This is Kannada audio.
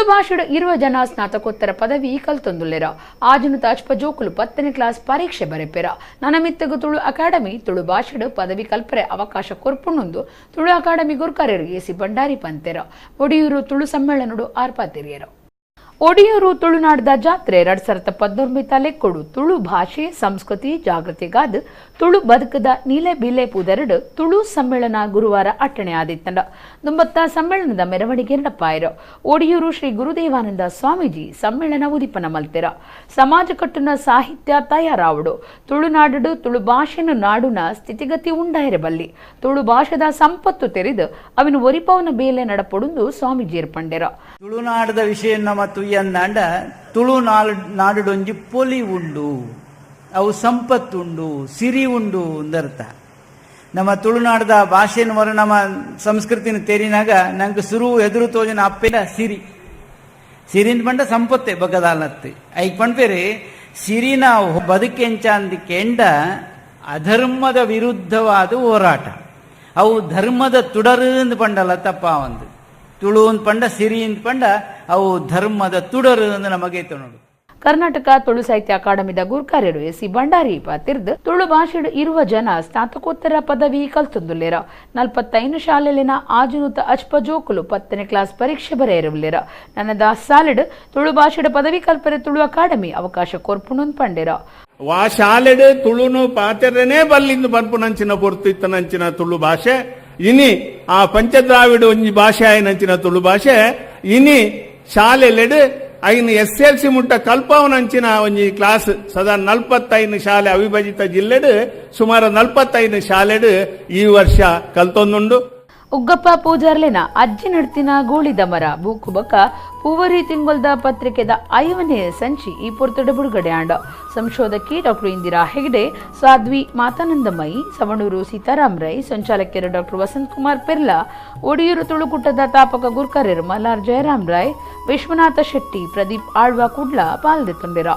ಭಾಷೆಡು ಇರುವ ಜನ ಸ್ನಾತಕೋತ್ತರ ಪದವಿ ಕಲ್ತೊಂದುಲ್ಲೆರ ಆಜುನುತ ಅಚ್ಪಜೋಕುಲು 10ನೇ ಕ್ಲಾಸ್ ಪರೀಕ್ಷೆ ಬರೆಪೆರ ನನ್ನ ಮಿತ್ತಗು ತುಳು ಅಕಾಡೆಮಿ ತುಳು ಭಾಷೆಡು ಪದವಿ ಕಲ್ಪರೆ ಅವಕಾಶ ಕೊರ್ಪುಣೊಂದು ತುಳು ಅಕಾಡೆಮಿ ಗುರ್ಕರ್ಯರು ಎಸಿ ಬಂಡಾರಿ ಪಂತೆರ ಒಡಿಯೂರು ತುಳು ಸಮ್ಮೇಳನಡು ಆರ್ಪಾತಿರಿಯರು ಒಡಿಯೂರು ತುಳುನಾಡದ ಜಾತ್ರೆ 2019 ಲೆಕ್ಕೊಡು ತುಳು ಭಾಷೆ ಸಂಸ್ಕೃತಿ ಜಾಗೃತಿಗಾದ ತುಳು ಬದುಕದ ನೀಲೆ ಬಿಲೆ ಪುದರಡು ತುಳು ಸಮ್ಮೇಳನ ಗುರುವಾರ ಅಟ್ಟಣೆ ಆದಿತ್ತಂಡ ದುಂಬತ್ತ ಸಮ್ಮೇಳನದ ಮೆರವಣಿಗೆ ನಡಪಾಯಿರು ಒಡಿಯೂರು ಶ್ರೀ ಗುರುದೇವಾನಂದ ಸ್ವಾಮೀಜಿ ಸಮ್ಮೇಳನ ಉದಿಪನ ಮಲ್ತೆರ ಸಮಾಜ ಕಟ್ಟುನ ಸಾಹಿತ್ಯ ತಯಾರಾವಡು ತುಳುನಾಡು ತುಳು ಭಾಷೆನ ನಾಡುನ ಸ್ಥಿತಿಗತಿ ಉಂಡಾಯಿರಬಲ್ಲಿ ತುಳು ಭಾಷೆದ ಸಂಪತ್ತು ತೆರೆದು ಅವಿನ ಒರಿಪವನ ಬೇಲೆ ನಡಪೊಡುಂದು ಸ್ವಾಮೀಜಿ ಏರ್ಪಂಡೆರ ತುಳುನಾಡದ ವಿಷಯ ಮತ್ತು ಎಂದಾಂಡ ತುಳು ನಾಡುಡೊಂಜಿ ಪೊಲಿ ಉಂಡು ಅವು ಸಂಪತ್ತುಂಡು ಸಿರಿ ಉಂಡು ಅಂದರ್ಥ ನಮ್ಮ ತುಳುನಾಡದ ಭಾಷೆನ ಮರ ನಮ್ಮ ಸಂಸ್ಕೃತಿನ ತೆರಿನಾಗ ನಂಗೆ ಸುರು ಎದುರು ತೋಜನ ಅಪ್ಪೆಲ್ಲ ಸಿರಿನ್ ಪಂಡ ಸಂಪತ್ತೆ ಬಗದಾಲತ್ತೆ ಐಕ್ ಪಂಡ್ಪೇರೆ ಸಿರಿನ ಬದುಕೆಂಚ ಅಂದಿಕ್ಕೆ ಎಂಡ ಅಧರ್ಮದ ವಿರುದ್ಧವಾದ ಹೋರಾಟ ಅವು ಧರ್ಮದ ತುಡರು ಅಂದು ಪಂಡಲ್ಲ ತಪ್ಪ ಒಂದು ತುಳು ಅಂತ ಪಂಡ ಸಿರಿ ಅಂತ ಪಂಡ ಅವು ಧರ್ಮದ ತುಡರು ಅಂದು ನಮಗೆ ನೋಡು ಕರ್ನಾಟಕ ತುಳು ಸಾಹಿತ್ಯ ಅಕಾಡೆಮಿದ ಗುರ್ಕಾರ್ಯರು ಎಸಿ ಬಂಡಾರಿ ಪಾತಿರ್ದು ತುಳು ಭಾಷೆಡು ಇರುವ ಜನ ಸ್ನಾತಕೋತ್ತರ ಪದವಿ ಕಲ್ತೊಂದುಲ್ಲೇರ 45 ಶಾಲೆಲಿನ ಆಜುನುತ ಅಚ್ಪಜೋಕುಲು 10ನೇ ಕ್ಲಾಸ್ ಪರೀಕ್ಷೆ ಬರೆಯಿರಲಿರ ನನ್ನದ ಸಾಲೆಡ್ ತುಳು ಭಾಷೆಡು ಪದವಿ ಕಲ್ಪರೆ ತುಳು ಅಕಾಡೆಮಿ ಅವಕಾಶ ಕೊರ್ಪುಣನ್ ಪಂಡೆರ ವಾ ಶಾಲೆಡ್ ತುಳುನು ಪಾತೆರನೇ ಬಲ್ಲಿಂದು ಬರ್ಪುನಂಚಿನ ಪೊರ್ತು ಇತ್ತನಂಚಿನ ತುಳು ಭಾಷೆ ಇನಿ ಆ ಪಂಚದ್ರಾವಿಡು ಒಂಜಿ ಭಾಷೆ ಆಯ್ನಂಚಿನ ತುಳು ಭಾಷೆ ಇನಿ ಶಾಲೆಲೆಡ್ ಐನು SLC ಮುಟ್ಟ ಕಲ್ಪವನಂಚಿನ ಒಂಜಿ ಕ್ಲಾಸ್ ಸದಾ 45 ಶಾಲೆ ಅವಿಭಜಿತ ಜಿಲ್ಲೆಡ್ ಸುಮಾರು 45 ಶಾಲೆಡ್ ಈ ವರ್ಷ ಕಲ್ತೊಂದುಂಡು ಉಗ್ಗಪ್ಪ ಪೂಜಾರ್ಲೆನ ಅಜ್ಜಿ ನಡ್ತಿನ ಗೋಳಿದ ಮರ ಬೂಕುಬಕ ಪೂವರಿ ತಿಂಗೊಲ್ದ ಪತ್ರಿಕೆದ 5ನೇ ಸಂಚಿ ಈ ಪೊರ್ತುಡ ಬಿಡುಗಡೆ ಆಂಡ ಸಂಶೋಧಕಿ ಡಾಕ್ಟರ್ ಇಂದಿರಾ ಹೆಗ್ಡೆ ಸಾಧ್ವಿ ಮಾತಾನಂದಮಯಿ ಸವಣೂರು ಸೀತಾರಾಮ್ ರೈ ಸಂಚಾಲಕಿಯರು ಡಾಕ್ಟರ್ ವಸಂತ್ ಕುಮಾರ್ ಪೆರ್ಲಾ ಒಡಿಯೂರು ತುಳುಕುಟ್ಟದ ತಾಪಕ ಗುರ್ಕರ್ಯರು ಮಲ್ಲಾರ್ ಜಯರಾಮ್ ರಾಯ್ ವಿಶ್ವನಾಥ ಶೆಟ್ಟಿ ಪ್ರದೀಪ್ ಆಳ್ವ ಕುಡ್ಲ ಪಾಲ್ದೆತೊಂಡಿರ